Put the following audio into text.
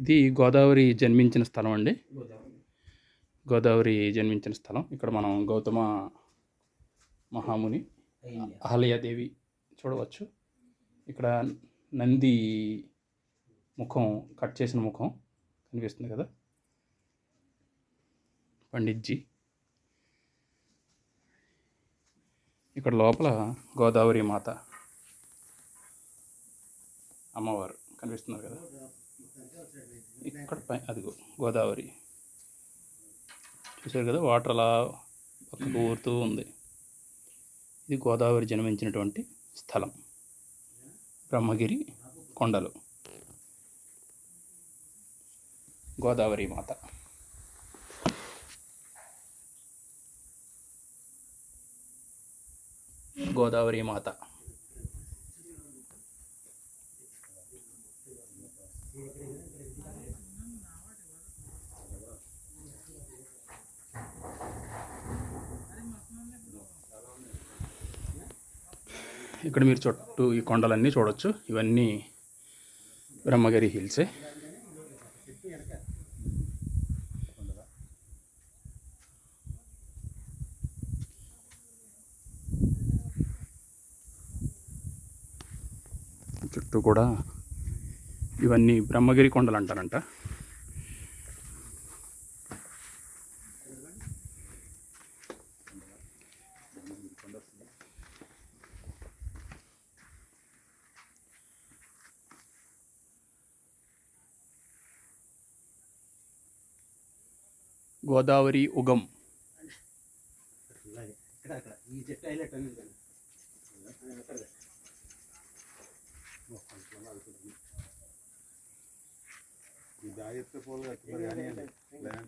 ఇది గోదావరి జన్మించిన స్థలం అండి. గోదావరి. గోదావరి జన్మించిన స్థలం. ఇక్కడ మనం గౌతమ మహాముని, అయింది. అహల్యాదేవి చూడవచ్చు. ఇక్కడ నంది ముఖం, కట్ చేసిన ముఖం కనిపిస్తుంది కదా, పండిట్జీ. ఇక్కడ లోపల గోదావరి మాత అమ్మవారు కనిపిస్తున్నారు కదా. ఇక్కడ అదిగో గోదావరి చూసారు కదా, వాటర్ అలా పక్కకు ఊరుతూ ఉంది. ఇది గోదావరి జన్మించినటువంటి స్థలం, బ్రహ్మగిరి కొండలు, గోదావరి మాత. గోదావరి మాత. ఇక్కడ మీరు చుట్టూ ఈ కొండలన్నీ చూడవచ్చు. ఇవన్నీ బ్రహ్మగిరి హిల్సే. చుట్టూ కూడా ఇవన్నీ బ్రహ్మగిరి కొండలు అంటారంట. గోదావరి ఉగం. ఈ దాయత్వ పోలు